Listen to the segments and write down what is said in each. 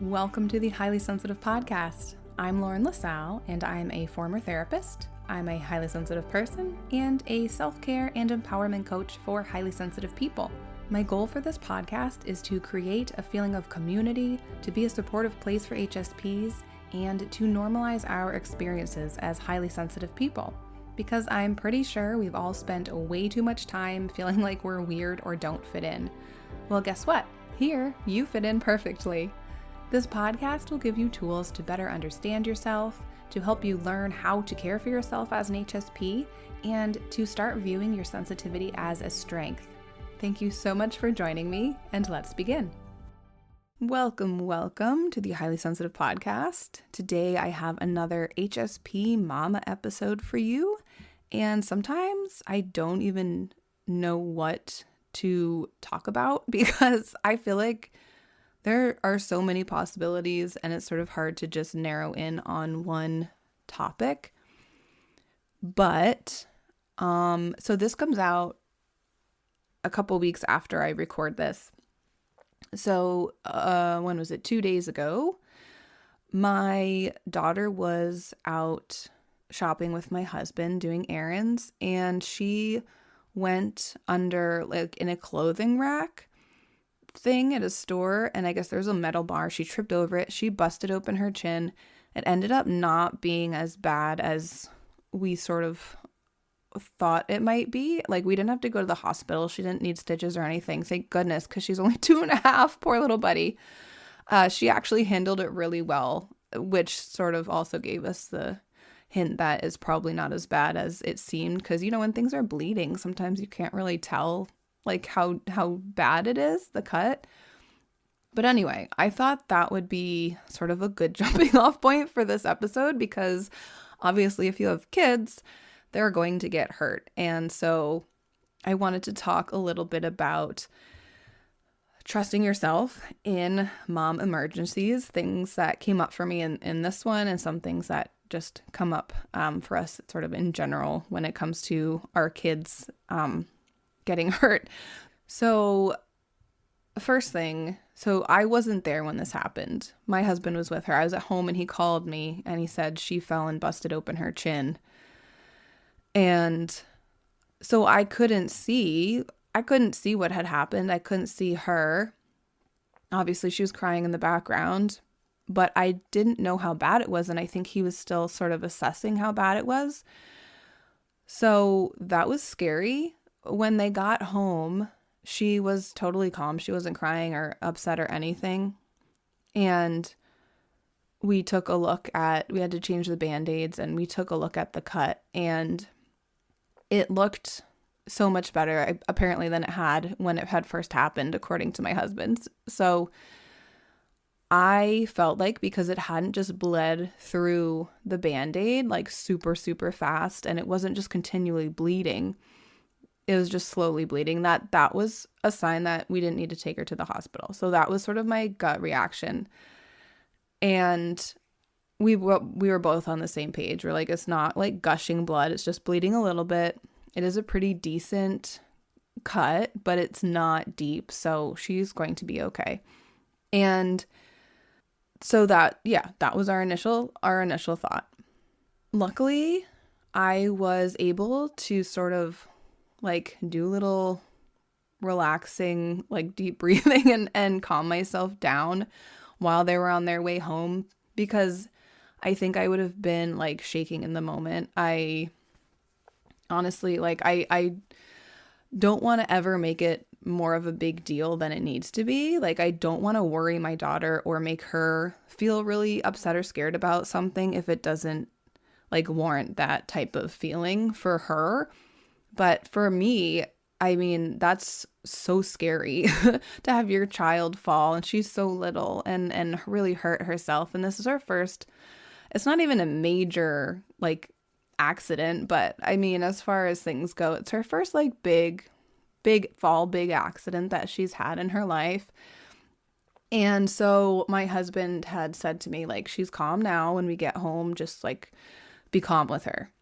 Welcome to the Highly Sensitive Podcast. I'm Lauren LaSalle, and I'm a former therapist. I'm a highly sensitive person and a self-care and empowerment coach for highly sensitive people. My goal for this podcast is to create a feeling of community, to be a supportive place for HSPs, and to normalize our experiences as highly sensitive people. Because I'm pretty sure we've all spent way too much time feeling like we're weird or don't fit in. Well, guess what? Here, you fit in perfectly. This podcast will give you tools to better understand yourself, to help you learn how to care for yourself as an HSP, and to start viewing your sensitivity as a strength. Thank you so much for joining me, and let's begin. Welcome to the Highly Sensitive Podcast. Today I have another HSP Mama episode for you, and sometimes I don't even know what to talk about because I feel like there are so many possibilities and it's sort of hard to just narrow in on one topic. But, so this comes out a couple weeks after I record this. So, when was it? 2 days ago, my daughter was out shopping with my husband doing errands, and she went under in a clothing rack thing at a store, and I guess there's a metal bar. She tripped over it. She busted open her chin. It ended up not being as bad as we sort of thought it might be. Like, we didn't have to go to the hospital. She didn't need stitches or anything. Thank goodness, because she's only 2.5. Poor little buddy. She actually handled it really well, which sort of also gave us the hint that it's probably not as bad as it seemed. Because, you know, when things are bleeding, sometimes you can't really tell like how bad it is, the cut. But anyway, I thought that would be sort of a good jumping off point for this episode because obviously if you have kids, they're going to get hurt. And so I wanted to talk a little bit about trusting yourself in mom emergencies, things that came up for me in this one, and some things that just come up for us sort of in general when it comes to our kids getting hurt. So first thing, so I wasn't there when this happened. My husband was with her. I was at home and he called me and he said she fell and busted open her chin. And so I couldn't see what had happened. I couldn't see her. Obviously she was crying in the background, but I didn't know how bad it was. And I think he was still sort of assessing how bad it was. So that was scary. When they got home, she was totally calm. She wasn't crying or upset or anything. And we had to change the Band-Aids, and we took a look at the cut, and it looked so much better apparently than it had when it had first happened, according to my husband. So I felt like because it hadn't just bled through the Band-Aid like super, super fast, and it wasn't just continually bleeding, it was just slowly bleeding, that was a sign that we didn't need to take her to the hospital. So that was sort of my gut reaction. And we were both on the same page. We're like, it's not like gushing blood. It's just bleeding a little bit. It is a pretty decent cut, but it's not deep. So she's going to be okay. And so that was our initial thought. Luckily, I was able to sort of like do little relaxing, like deep breathing and calm myself down while they were on their way home, because I think I would have been like shaking in the moment. I honestly, like, I don't want to ever make it more of a big deal than it needs to be. Like, I don't want to worry my daughter or make her feel really upset or scared about something if it doesn't like warrant that type of feeling for her. But for me, I mean, that's so scary to have your child fall, and she's so little and really hurt herself. And this is her first, it's not even a major like accident, but I mean, as far as things go, it's her first like big fall, big accident that she's had in her life. And so my husband had said to me, like, she's calm now. When we get home, just like be calm with her.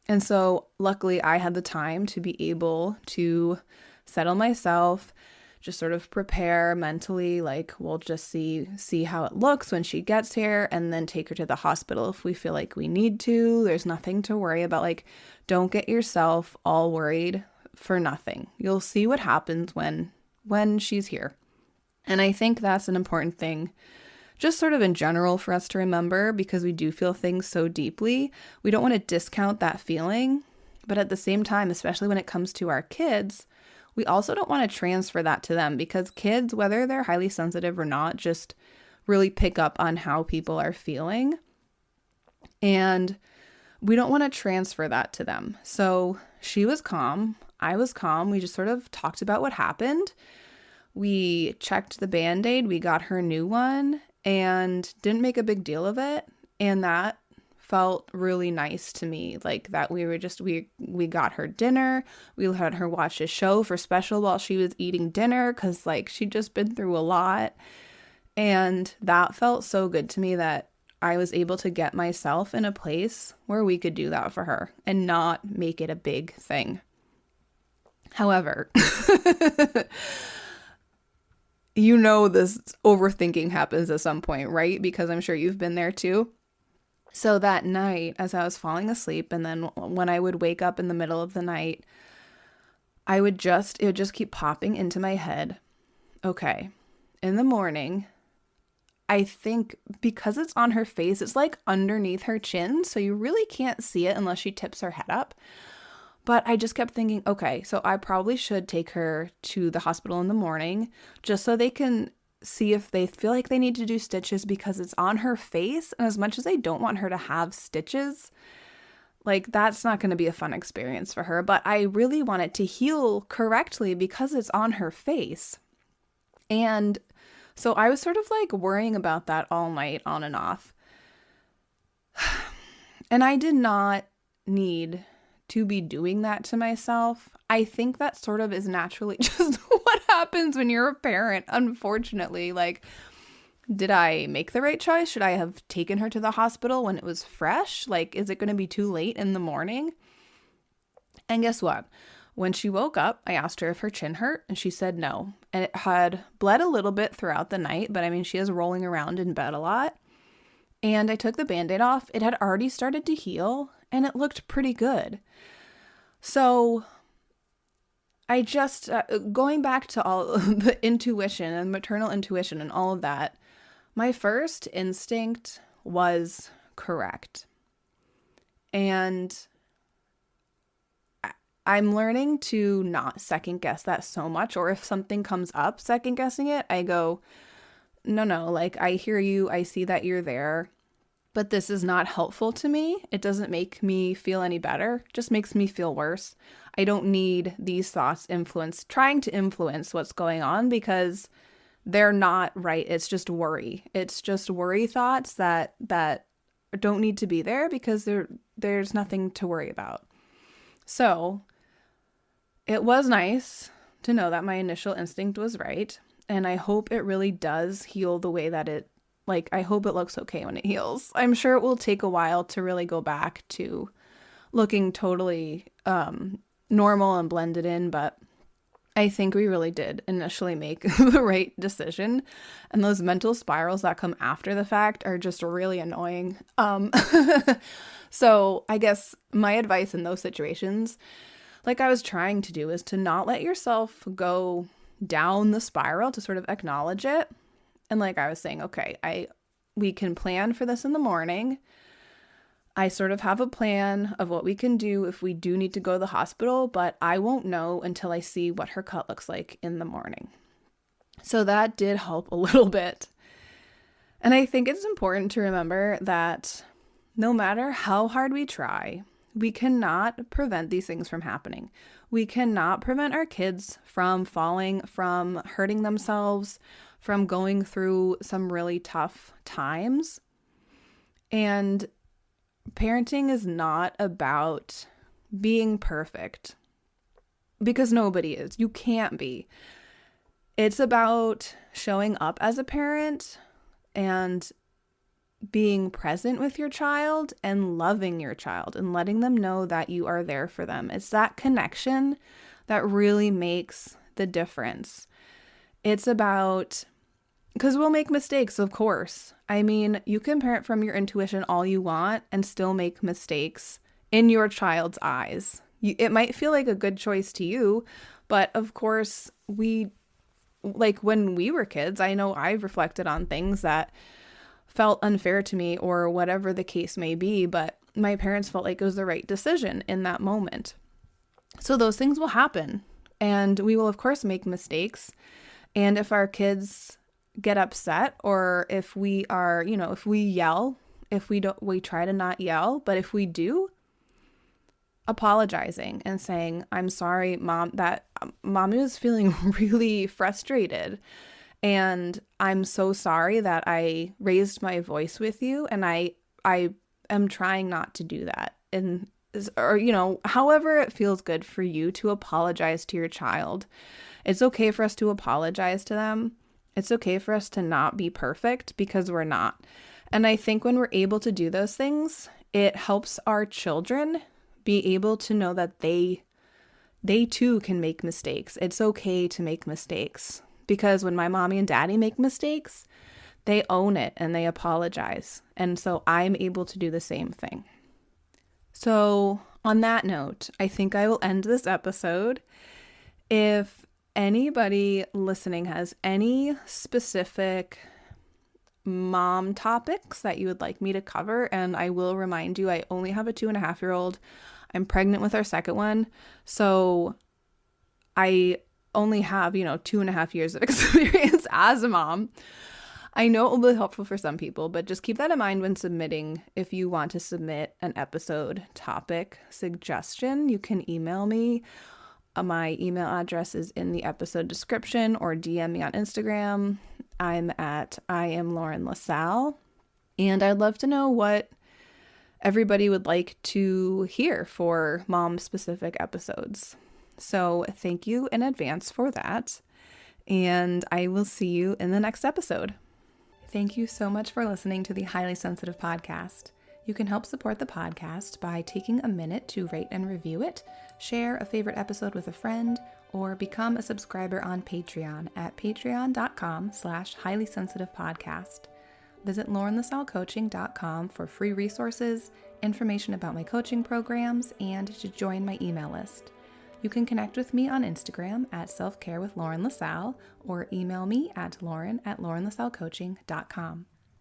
And so luckily I had the time to be able to settle myself, just sort of prepare mentally, like we'll just see how it looks when she gets here, and then take her to the hospital if we feel like we need to. There's nothing to worry about. Like, don't get yourself all worried for nothing. You'll see what happens when she's here. And I think that's an important thing, just sort of in general, for us to remember, because we do feel things so deeply. We don't want to discount that feeling, but at the same time, especially when it comes to our kids, we also don't want to transfer that to them, because kids, whether they're highly sensitive or not, just really pick up on how people are feeling. And we don't want to transfer that to them. So she was calm. I was calm. We just sort of talked about what happened. We checked the Band-Aid. We got her a new one and didn't make a big deal of it. And that felt really nice to me, like that we got her dinner. We had her watch a show for special while she was eating dinner, because like she'd just been through a lot, and that felt so good to me that I was able to get myself in a place where we could do that for her and not make it a big thing. However, you know, this overthinking happens at some point, right? Because I'm sure you've been there too. So that night, as I was falling asleep, and then when I would wake up in the middle of the night, it would just keep popping into my head. Okay, in the morning, I think because it's on her face, it's like underneath her chin, so you really can't see it unless she tips her head up. But I just kept thinking, okay, so I probably should take her to the hospital in the morning just so they can see if they feel like they need to do stitches, because it's on her face. And as much as I don't want her to have stitches, like that's not going to be a fun experience for her. But I really want it to heal correctly because it's on her face. And so I was sort of like worrying about that all night, on and off. And I did not need to be doing that to myself. I think that sort of is naturally just what happens when you're a parent, unfortunately. Like, did I make the right choice? Should I have taken her to the hospital when it was fresh? Like, is it going to be too late in the morning? And guess what? When she woke up, I asked her if her chin hurt, and she said no. And it had bled a little bit throughout the night, but I mean, she is rolling around in bed a lot. And I took the Band-Aid off. It had already started to heal, and it looked pretty good. So I just, going back to all the intuition and maternal intuition and all of that, my first instinct was correct. And I'm learning to not second guess that so much, or if something comes up second guessing it, I go, no, like I hear you, I see that you're there, but this is not helpful to me. It doesn't make me feel any better, it just makes me feel worse. I don't need these thoughts trying to influence what's going on, because they're not right. It's just worry. It's just worry thoughts that don't need to be there, because there's nothing to worry about. So it was nice to know that my initial instinct was right. And I hope it really does heal the way that I hope it looks okay when it heals. I'm sure it will take a while to really go back to looking totally normal and blended in, but I think we really did initially make the right decision. And those mental spirals that come after the fact are just really annoying. So I guess my advice in those situations, like I was trying to do, is to not let yourself go down the spiral, to sort of acknowledge it. And like I was saying, okay, we can plan for this in the morning. I sort of have a plan of what we can do if we do need to go to the hospital, but I won't know until I see what her cut looks like in the morning. So that did help a little bit. And I think it's important to remember that no matter how hard we try, we cannot prevent these things from happening. We cannot prevent our kids from falling, from hurting themselves, from going through some really tough times. And parenting is not about being perfect, because nobody is. You can't be. It's about showing up as a parent and being present with your child and loving your child and letting them know that you are there for them. It's that connection that really makes the difference. It's about, because we'll make mistakes, of course. I mean, you can parent from your intuition all you want and still make mistakes in your child's eyes. It might feel like a good choice to you, but of course, like when we were kids, I know I've reflected on things that felt unfair to me or whatever the case may be, but my parents felt like it was the right decision in that moment. So those things will happen, and we will, of course, make mistakes. And if our kids get upset, or if we are, if we yell, if we don't, we try to not yell, but if we do, apologizing and saying, I'm sorry, mom, that mommy was feeling really frustrated. And I'm so sorry that I raised my voice with you. And I am trying not to do that. And, or, however it feels good for you to apologize to your child. It's okay for us to apologize to them. It's okay for us to not be perfect, because we're not. And I think when we're able to do those things, it helps our children be able to know that they too can make mistakes. It's okay to make mistakes, because when my mommy and daddy make mistakes, they own it and they apologize. And so I'm able to do the same thing. So on that note, I think I will end this episode. If anybody listening has any specific mom topics that you would like me to cover, and I will remind you, I only have a 2.5-year-old. I'm pregnant with our second one. So I only have, 2.5 years of experience as a mom. I know it will be helpful for some people, but just keep that in mind when submitting. If you want to submit an episode topic suggestion, you can email me. My email address is in the episode description, or DM me on Instagram. I am Lauren LaSalle. And I'd love to know what everybody would like to hear for mom-specific episodes. So thank you in advance for that. And I will see you in the next episode. Thank you so much for listening to the Highly Sensitive Podcast. You can help support the podcast by taking a minute to rate and review it, share a favorite episode with a friend, or become a subscriber on Patreon at patreon.com/highlysensitivepodcast. Visit laurenlasallecoaching.com for free resources, information about my coaching programs, and to join my email list. You can connect with me on Instagram at selfcarewithlaurenlasalle, or email me at lauren@laurenlasallecoaching.com.